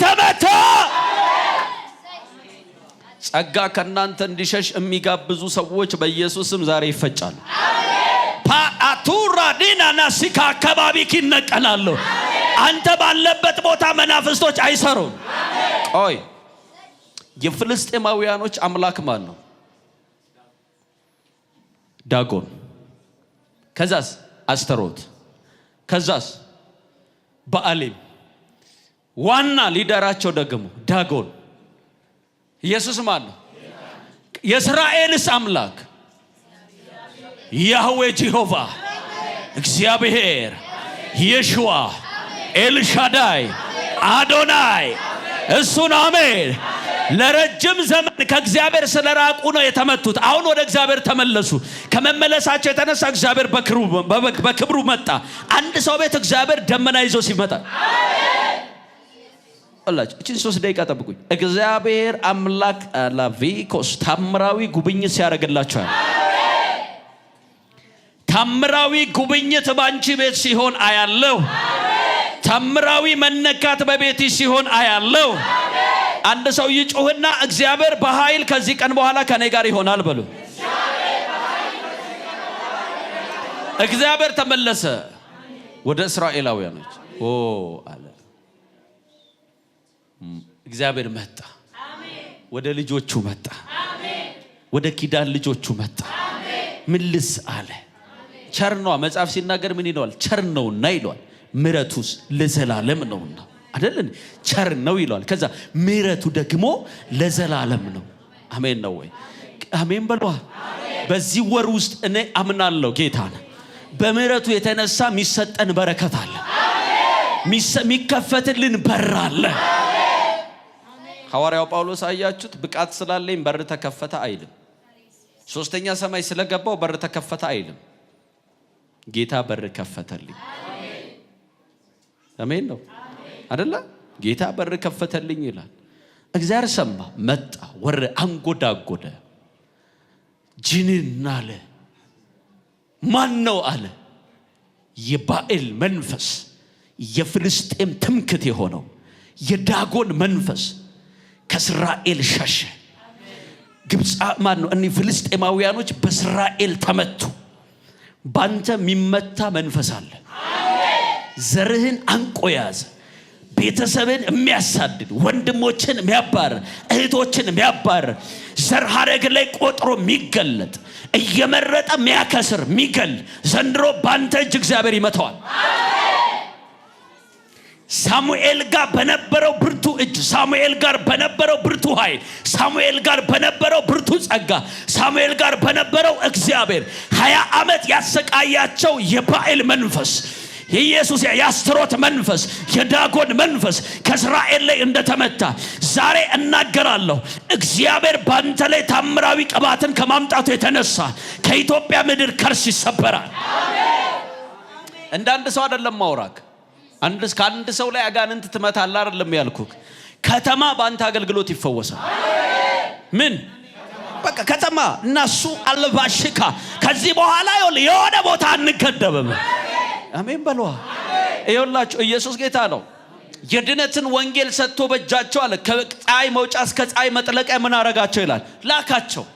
ተመታ ጸጋ ከናንተ እንዲሸሽ የሚጋብዙ ሰዎች በኢየሱስም ዛሬ ይፈጫሉ ፓአቱራ ዲናና ሲካ አካባቢ ይነቀላሉ አንተ ባለበት ቦታ መናፍስቶች አይሰሩም ቆይ የፍልስጤማውያኖች አምላክ ማን ነው ዳጎን ከዛስ አስተሮት ከዛስ በአሊም ዋና ሊደራቸው ደግሞ ዳጎን ኢየሱስ ማን ነው የእስራኤልስ አምላክ ያህዌ ጂሆቫ እግዚአብሔር ኢየሱዋ ኤልሻዳይ አዶናይ እሱን አሜን ለረጅም ዘመን ከእግዚአብሔር ስለራቁ ነው የተመቱት አሁን ወደ እግዚአብሔር ተመለሱ ከመመለሳቸው የተነሳ እግዚአብሔር በክብሩ መጣ አንድ ሰው ቤት እግዚአብሔር ደመና ይዞ ሲመጣ አላችሁ እቺን 3 ደቂቃ ጠብቁኝ እግዚአብሔር አምላክ ላቪኮስ ታምራዊ ጉብኝት ሲያደርግላችሁ ታምራዊ ጉብኝት ባንቺ ቤት ሲሆን አያለው ታምራዊ መነካት በቤት ሲሆን አያለው አንድ ሰው ይጮህና እግዚአብሔር በኃይል ከዚህ ቀን በኋላ ከኔ ጋር ይሆናል በሉ እግዚአብሔር ተመለሰ ወደ እስራኤላውያኖች አለ እግዚአብሔር መጣ ወደ ልጆቹ መጣ ወደ ኪዳን ልጆቹ መጣ ምልስ አለ። ቸር ነው መጽሐፍ ሲናገር ምን ይለዋል? ቸር ነውና ይለዋል። ምሕረቱስ ለዘላለም ነውና አይደል? ቸር ነው ይለዋል። ከዛ ምሕረቱ ደግሞ ለዘላለም ነው። አሜን ነው ወይ? አሜን በሏ። በዚህ ወር ውስጥ እኔ አምናለሁ ጌታን በምሕረቱ የተነሳ የሚሰጠን በረከት አለ። የሚከፈትልን በር አለ። ሐዋርያው ጳውሎስ አያችሁት? ብቃት ስላለኝ በር ተከፈተ አይልም። ሶስተኛ ሰማይ ስለገባው በር ተከፈተ አይልም። ጌታ በር ከፈተልኝ። አሜን ነው አይደለ? ጌታ በር ከፈተልኝ ይላል። እግዚአብሔር ሰማ፣ መጣ፣ ወረ አንጎዳጎደ፣ ጅንን አለ። ማን ነው አለ? የባኤል መንፈስ፣ የፍልስጤም ትምክት የሆነው የዳጎን መንፈስ ከእስራኤል ሸሸ። ግብጽ ማን ነው? እኒ ፍልስጤማውያኖች በእስራኤል ተመቱ። ባንተ የሚመታ መንፈስ አለ። ዘርህን አንቆ ያዘ። ቤተሰብን የሚያሳድድ፣ ወንድሞችን የሚያባር፣ እህቶችን የሚያባር፣ ዘር ሐረግ ላይ ቆጥሮ የሚገለጥ፣ እየመረጠ የሚያከስር የሚገል ዘንድሮ ባንተ እጅ እግዚአብሔር ይመታዋል። ሳሙኤል ጋር በነበረው ብርቱ እጅ፣ ሳሙኤል ጋር በነበረው ብርቱ ኃይል፣ ሳሙኤል ጋር በነበረው ብርቱ ጸጋ፣ ሳሙኤል ጋር በነበረው እግዚአብሔር 20 ዓመት ያሰቃያቸው የባኤል መንፈስ፣ የኢየሱስ የአስቶሮት መንፈስ፣ የዳጎን መንፈስ ከእስራኤል ላይ እንደተመታ ዛሬ እናገራለሁ። እግዚአብሔር ባንተ ላይ ታምራዊ ቅባትን ከማምጣቱ የተነሳ ከኢትዮጵያ ምድር ከርስ ይሰበራል። እንዳንድ ሰው አይደለም ማውራክ። ከአንድ ሰው ላይ አጋንንት ትመታለህ አይደለም ያልኩክ። ከተማ ባንተ አገልግሎት ይፈወሳል። ምን በቃ ከተማ እናሱ አልባሽካ ከዚህ በኋላ የሆነ ቦታ አንገደብም። አሜን በሏ። ይኸውላችሁ ኢየሱስ ጌታ ነው። የድነትን ወንጌል ሰጥቶ በእጃቸው አለ ከፀሐይ መውጫ እስከ ፀሐይ መጥለቂያ ምን አረጋቸው ይላል? ላካቸው።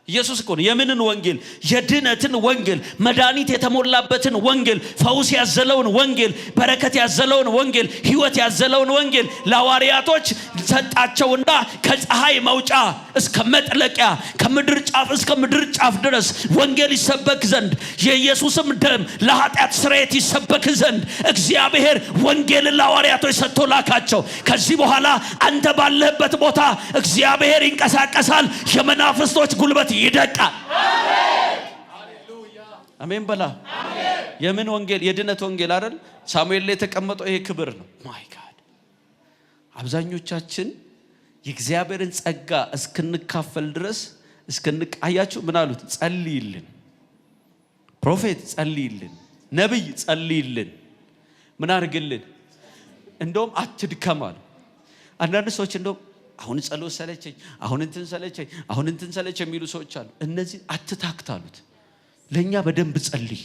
ኢየሱስ እኮ ነው የምንን ወንጌል? የድነትን ወንጌል፣ መድኃኒት የተሞላበትን ወንጌል፣ ፈውስ ያዘለውን ወንጌል፣ በረከት ያዘለውን ወንጌል፣ ሕይወት ያዘለውን ወንጌል ለሐዋርያቶች ሰጣቸውና ከፀሐይ መውጫ እስከ መጥለቂያ ከምድር ጫፍ እስከ ምድር ጫፍ ድረስ ወንጌል ይሰበክ ዘንድ የኢየሱስም ደም ለኃጢአት ስርየት ይሰበክ ዘንድ እግዚአብሔር ወንጌልን ለሐዋርያቶች ሰጥቶ ላካቸው። ከዚህ በኋላ አንተ ባለህበት ቦታ እግዚአብሔር ይንቀሳቀሳል። የመናፍስቶች ጉልበት ይደቃል። አሜን በላ። የምን ወንጌል? የድነት ወንጌል አይደል? ሳሙኤል ላይ የተቀመጠው ይሄ ክብር ነው። ማይ ጋድ አብዛኞቻችን የእግዚአብሔርን ጸጋ እስክንካፈል ድረስ አያችሁ ምን አሉት? ጸልይልን፣ ፕሮፌት ጸልይልን፣ ነብይ ጸልይልን፣ ምን አድርግልን፣ እንደውም አትድከማል። አንዳንድ ሰዎች እንደውም አሁን ጸሎት ሰለቸኝ፣ አሁን እንትን ሰለቸኝ የሚሉ ሰዎች አሉ። እነዚህ አትታክታሉት። ለኛ በደንብ ጸልይ።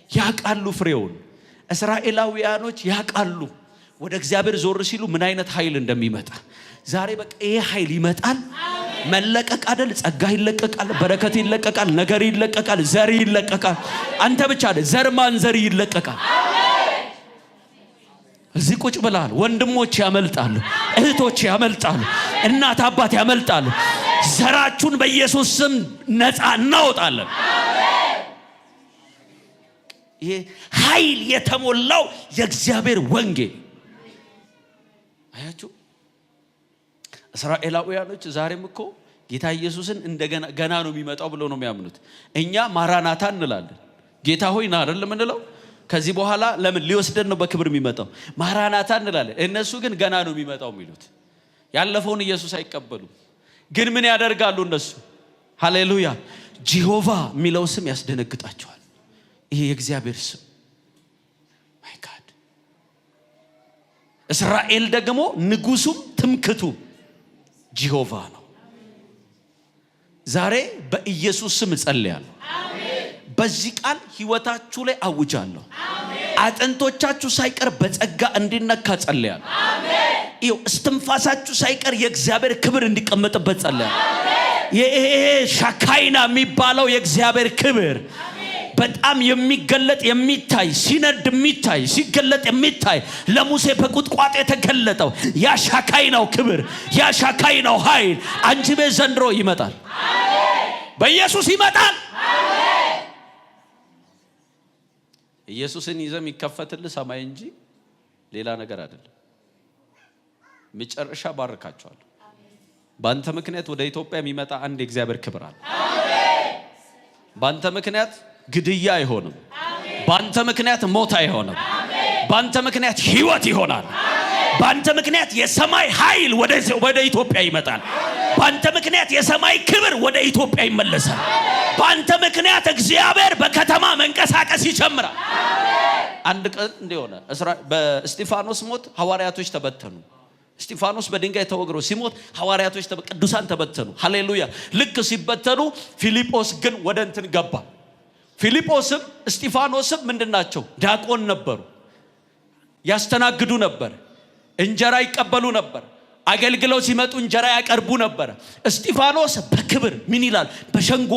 ያቃሉ ፍሬውን። እስራኤላውያኖች ያቃሉ ወደ እግዚአብሔር ዞር ሲሉ ምን አይነት ኃይል እንደሚመጣ። ዛሬ በቃ ይሄ ኃይል ይመጣል። መለቀቅ አይደል? ጸጋ ይለቀቃል፣ በረከት ይለቀቃል፣ ነገር ይለቀቃል፣ ዘር ይለቀቃል። አንተ ብቻ አይደል ዘር ማንዘር ይለቀቃል። እዚህ ቁጭ ብለሃል። ወንድሞች ያመልጣሉ፣ እህቶች ያመልጣሉ፣ እናት አባት ያመልጣሉ። ዘራችሁን በኢየሱስ ስም ነፃ እናወጣለን። ይሄ ኃይል የተሞላው የእግዚአብሔር ወንጌል አያችሁ። እስራኤላውያኖች ዛሬም እኮ ጌታ ኢየሱስን እንደገና ገና ነው የሚመጣው ብለው ነው የሚያምኑት። እኛ ማራናታ እንላለን። ጌታ ሆይ ና አይደል የምንለው? ከዚህ በኋላ ለምን ሊወስደን ነው በክብር የሚመጣው? ማራናታ እንላለን። እነሱ ግን ገና ነው የሚመጣው የሚሉት። ያለፈውን ኢየሱስ አይቀበሉም። ግን ምን ያደርጋሉ እነሱ? ሃሌሉያ። ጂሆቫ የሚለው ስም ያስደነግጣቸዋል። ይሄ የእግዚአብሔር ስም ማይ ጋድ። እስራኤል ደግሞ ንጉሱም ትምክቱ ጂሆቫ ነው። ዛሬ በኢየሱስ ስም ጸልያለሁ። በዚህ ቃል ህይወታችሁ ላይ አውጃለሁ። አጥንቶቻችሁ ሳይቀር በጸጋ እንዲነካ ጸልያለሁ። ይኸው እስትንፋሳችሁ ሳይቀር የእግዚአብሔር ክብር እንዲቀመጥበት ጸልያለሁ። ይሄ ሻካይና የሚባለው የእግዚአብሔር ክብር በጣም የሚገለጥ የሚታይ ሲነድ የሚታይ ሲገለጥ የሚታይ ለሙሴ በቁጥቋጦ የተገለጠው ያ ሻካይናው ክብር ያ ሻካይናው ኃይል አንቺ ቤት ዘንድሮ ይመጣል። በኢየሱስ ይመጣል። ኢየሱስን ይዘም ይከፈትልህ ሰማይ እንጂ ሌላ ነገር አይደለም። መጨረሻ ባርካቸዋለሁ። ባንተ ምክንያት ወደ ኢትዮጵያ የሚመጣ አንድ የእግዚአብሔር ክብር አለ። ባንተ ምክንያት ግድያ አይሆንም። ባንተ ምክንያት ሞት አይሆንም። ባንተ ምክንያት ህይወት ይሆናል። ባንተ ምክንያት የሰማይ ኃይል ወደ ኢትዮጵያ ይመጣል። ባንተ ምክንያት የሰማይ ክብር ወደ ኢትዮጵያ ይመለሳል። ባንተ ምክንያት እግዚአብሔር በከተማ መንቀሳቀስ ይጀምራል። አንድ ቀን እንደሆነ በእስጢፋኖስ ሞት ሐዋርያቶች ተበተኑ። እስጢፋኖስ በድንጋይ ተወግሮ ሲሞት ሐዋርያቶች ቅዱሳን ተበተኑ። ሃሌሉያ። ልክ ሲበተኑ ፊልጶስ ግን ወደ እንትን ገባ። ፊልጶስም እስጢፋኖስም ምንድናቸው? ዲያቆን ነበሩ። ያስተናግዱ ነበር። እንጀራ ይቀበሉ ነበር። አገልግለው ሲመጡ እንጀራ ያቀርቡ ነበር። እስጢፋኖስ በክብር ምን ይላል? በሸንጎ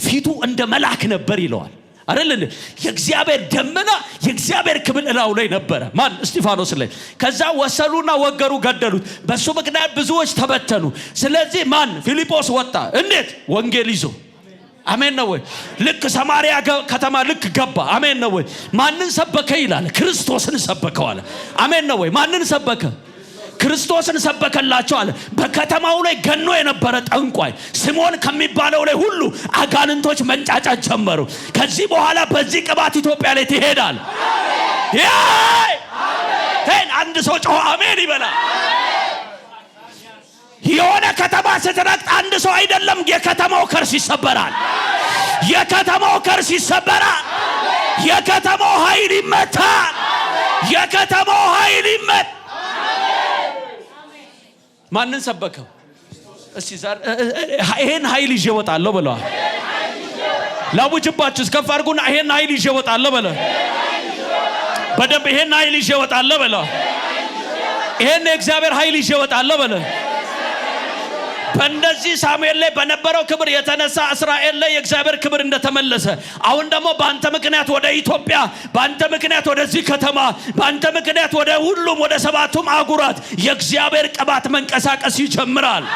ፊቱ እንደ መልአክ ነበር ይለዋል አይደል? የእግዚአብሔር ደመና የእግዚአብሔር ክብር እላው ላይ ነበር። ማን? እስጢፋኖስ ላይ። ከዛ ወሰሉና ወገሩ፣ ገደሉት። በሱ ምክንያት ብዙዎች ተበተኑ። ስለዚህ ማን? ፊልጶስ ወጣ። እንዴት? ወንጌል ይዞ። አሜን ነው ወይ? ልክ ሰማርያ ከተማ ልክ ገባ። አሜን ነው ወይ? ማንን ሰበከ ይላል? ክርስቶስን ሰበከው አለ። አሜን ነው ወይ? ማንን ሰበከ? ክርስቶስን ሰበከላቸው አለ። በከተማው ላይ ገኖ የነበረ ጠንቋይ ሲሞን ከሚባለው ላይ ሁሉ አጋንንቶች መንጫጫት ጀመሩ። ከዚህ በኋላ በዚህ ቅባት ኢትዮጵያ ላይ ትሄዳል። አሜን። አንድ ሰው ጮህ አሜን ይበላል። የሆነ ከተማ ስትረግጥ አንድ ሰው አይደለም፣ የከተማው ከርስ ይሰበራል። የከተማው ከርስ ይሰበራል። የከተማው ኃይል ይመታል። የከተማው ኃይል ይመታል። ማንን ሰበከው? እስቲ ይሄን ኃይል ይዤ እወጣለሁ ብለዋል። ላውጅባችሁ እስከፍ አድርጉና ይሄን ኃይል ይዤ እወጣለሁ በለ። በደንብ ይሄን ኃይል ይዤ እወጣለሁ በለ። ይሄን የእግዚአብሔር ኃይል ይዤ እወጣለሁ በለ። በእንደዚህ ሳሙኤል ላይ በነበረው ክብር የተነሳ እስራኤል ላይ የእግዚአብሔር ክብር እንደተመለሰ አሁን ደግሞ በአንተ ምክንያት ወደ ኢትዮጵያ፣ በአንተ ምክንያት ወደዚህ ከተማ፣ በአንተ ምክንያት ወደ ሁሉም ወደ ሰባቱም አህጉራት የእግዚአብሔር ቅባት መንቀሳቀስ ይጀምራል።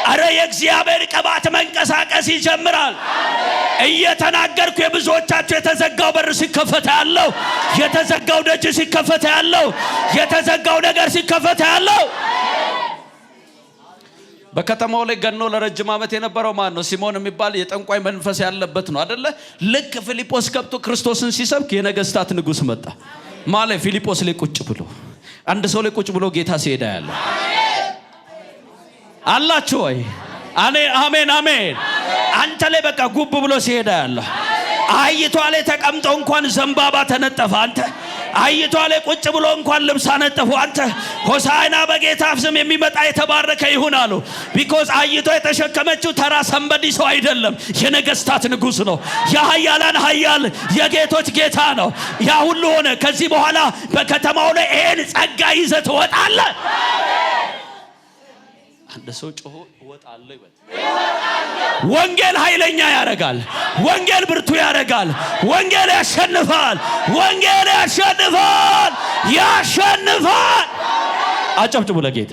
አረ የእግዚአብሔር ቅባት መንቀሳቀስ ይጀምራል። እየተናገርኩ የብዙዎቻችሁ የተዘጋው በር ሲከፈት ያለው፣ የተዘጋው ደጅ ሲከፈት ያለው፣ የተዘጋው ነገር ሲከፈት ያለው። በከተማው ላይ ገኖ ለረጅም ዓመት የነበረው ማን ነው? ሲሞን የሚባል የጠንቋይ መንፈስ ያለበት ነው አይደለ? ልክ ፊልጶስ ገብቶ ክርስቶስን ሲሰብክ የነገስታት ንጉስ መጣ ማለት ፊልጶስ ላይ ቁጭ ብሎ፣ አንድ ሰው ላይ ቁጭ ብሎ ጌታ ሲሄዳ ያለ አላችሁ ወይ? አሜን አሜን። አንተ ላይ በቃ ጉብ ብሎ ሲሄዳ ያለ አህይቷ ላይ ተቀምጦ እንኳን ዘንባባ ተነጠፈ። አንተ አህይቷ ላይ ቁጭ ብሎ እንኳን ልብስ አነጠፉ። አንተ ሆሳዕና በጌታ ስም የሚመጣ የተባረከ ይሁን አሉ። ቢኮዝ አህይቷ የተሸከመችው ተራ ሰንበዲ ሰው አይደለም፣ የነገስታት ንጉስ ነው። የኃያላን ኃያል የጌቶች ጌታ ነው። ያ ሁሉ ሆነ። ከዚህ በኋላ በከተማው ላይ ይሄን ጸጋ ይዘህ ትወጣለህ። አንድ ሰው ጮሆ እወጣለሁ ይበል። ወንጌል ኃይለኛ ያረጋል። ወንጌል ብርቱ ያረጋል። ወንጌል ያሸንፋል። ወንጌል ያሸንፋል። ያሸንፋል። አጨብጭቡ ለጌታ።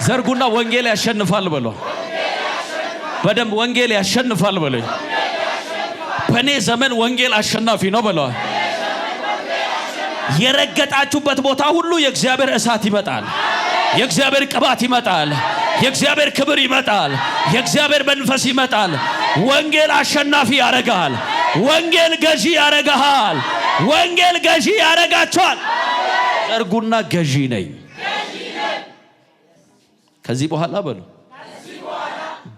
ዘርጉና ወንጌል ያሸንፋል በሉ። በደንብ ወንጌል ያሸንፋል በሉ። በእኔ ዘመን ወንጌል አሸናፊ ነው በሉ። የረገጣችሁበት ቦታ ሁሉ የእግዚአብሔር እሳት ይመጣል። የእግዚአብሔር ቅባት ይመጣል። የእግዚአብሔር ክብር ይመጣል። የእግዚአብሔር መንፈስ ይመጣል። ወንጌል አሸናፊ ያረጋል። ወንጌል ገዢ ያረጋል። ወንጌል ገዢ ያረጋቸዋል። ዘርጉና ገዢ ነኝ ከዚህ በኋላ በሉ።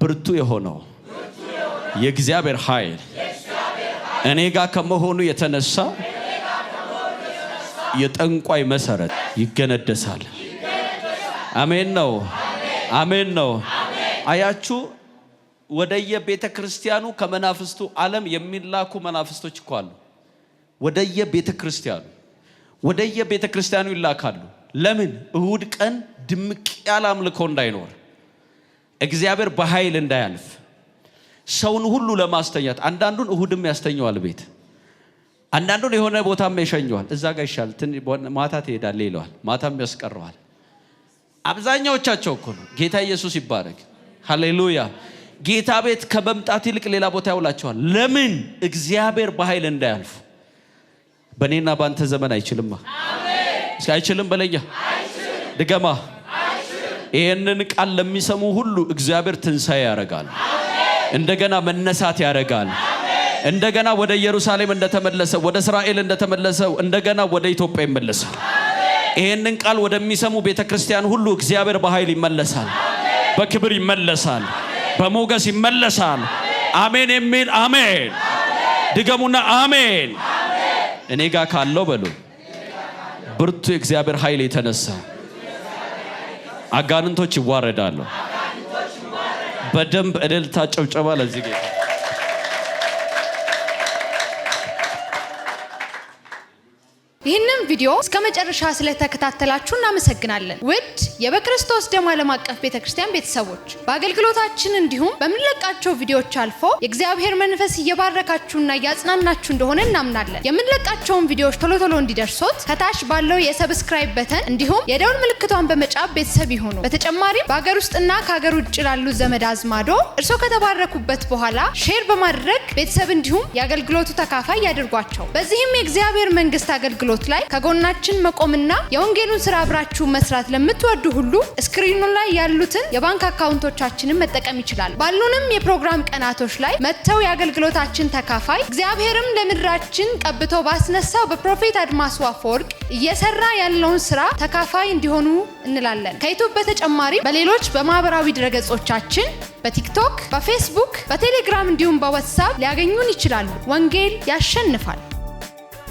ብርቱ የሆነው የእግዚአብሔር ኃይል እኔ ጋር ከመሆኑ የተነሳ የጠንቋይ መሰረት ይገነደሳል። አሜን ነው። አሜን ነው። አያችሁ ወደየ ቤተ ክርስቲያኑ ከመናፍስቱ ዓለም የሚላኩ መናፍስቶች እኮ አሉ። ወደየ ቤተ ክርስቲያኑ ይላካሉ። ለምን? እሁድ ቀን ድምቅ ያለ አምልኮ እንዳይኖር፣ እግዚአብሔር በኃይል እንዳያልፍ፣ ሰውን ሁሉ ለማስተኛት። አንዳንዱን እሁድም ያስተኛዋል ቤት፣ አንዳንዱን የሆነ ቦታም ይሸኘዋል። እዛ ጋር ይሻል ማታ ትሄዳለህ ይለዋል፣ ማታም ያስቀረዋል። አብዛኛዎቻቸው እኮ ነው። ጌታ ኢየሱስ ይባረክ። ሃሌሉያ። ጌታ ቤት ከመምጣት ይልቅ ሌላ ቦታ ያውላቸዋል። ለምን? እግዚአብሔር በኃይል እንዳያልፉ። በእኔና ባንተ ዘመን አይችልም። አሜን። እስኪ አይችልም በለኛ። አይችልም። ድገማ። አይችልም። ይሄንን ቃል ለሚሰሙ ሁሉ እግዚአብሔር ትንሣኤ ያደርጋል። አሜን። እንደገና መነሳት ያደርጋል። አሜን። እንደገና ወደ ኢየሩሳሌም እንደተመለሰ ወደ እስራኤል እንደተመለሰው እንደገና ወደ ኢትዮጵያ ይመለሳል። አሜን። ይሄንን ቃል ወደሚሰሙ ቤተክርስቲያን ሁሉ እግዚአብሔር በኃይል ይመለሳል። አሜን። በክብር ይመለሳል። በሞገስ ይመለሳል። አሜን የሚል አሜን። ድገሙና አሜን። እኔ ጋር ካለው በሉ ብርቱ የእግዚአብሔር ኃይል የተነሳ አጋንንቶች ይዋረዳሉ። በደንብ እልልታ ጨብጨባ ለዚህ ጌታ። ይህንን ቪዲዮ እስከ መጨረሻ ስለተከታተላችሁ እናመሰግናለን። ውድ የበክርስቶስ ደም ዓለም አቀፍ ቤተክርስቲያን ቤተሰቦች በአገልግሎታችን እንዲሁም በምንለቃቸው ቪዲዮዎች አልፎ የእግዚአብሔር መንፈስ እየባረካችሁና እያጽናናችሁ እንደሆነ እናምናለን። የምንለቃቸውን ቪዲዮዎች ቶሎ እንዲደርሶት ከታች ባለው የሰብስክራይብ በተን እንዲሁም የደውል ምልክቷን በመጫን ቤተሰብ ይሁኑ። በተጨማሪም በአገር ውስጥና ከሀገር ውጭ ላሉ ዘመድ አዝማዶ እርሶ ከተባረኩበት በኋላ ሼር በማድረግ ቤተሰብ እንዲሁም የአገልግሎቱ ተካፋይ ያድርጓቸው። በዚህም የእግዚአብሔር መንግስት አገልግሎት ላይ ከጎናችን መቆምና የወንጌሉን ስራ አብራችሁ መስራት ለምትወዱ ሁሉ ስክሪኑ ላይ ያሉትን የባንክ አካውንቶቻችንን መጠቀም ይችላል። ባሉንም የፕሮግራም ቀናቶች ላይ መተው የአገልግሎታችን ተካፋይ እግዚአብሔርም ለምድራችን ቀብቶ ባስነሳው በፕሮፌት አድማሱ አፈወርቅ እየሰራ ያለውን ስራ ተካፋይ እንዲሆኑ እንላለን። ከዩቲዩብ በተጨማሪ በሌሎች በማህበራዊ ድረገጾቻችን በቲክቶክ፣ በፌስቡክ፣ በቴሌግራም እንዲሁም በዋትስአፕ ሊያገኙን ይችላሉ። ወንጌል ያሸንፋል።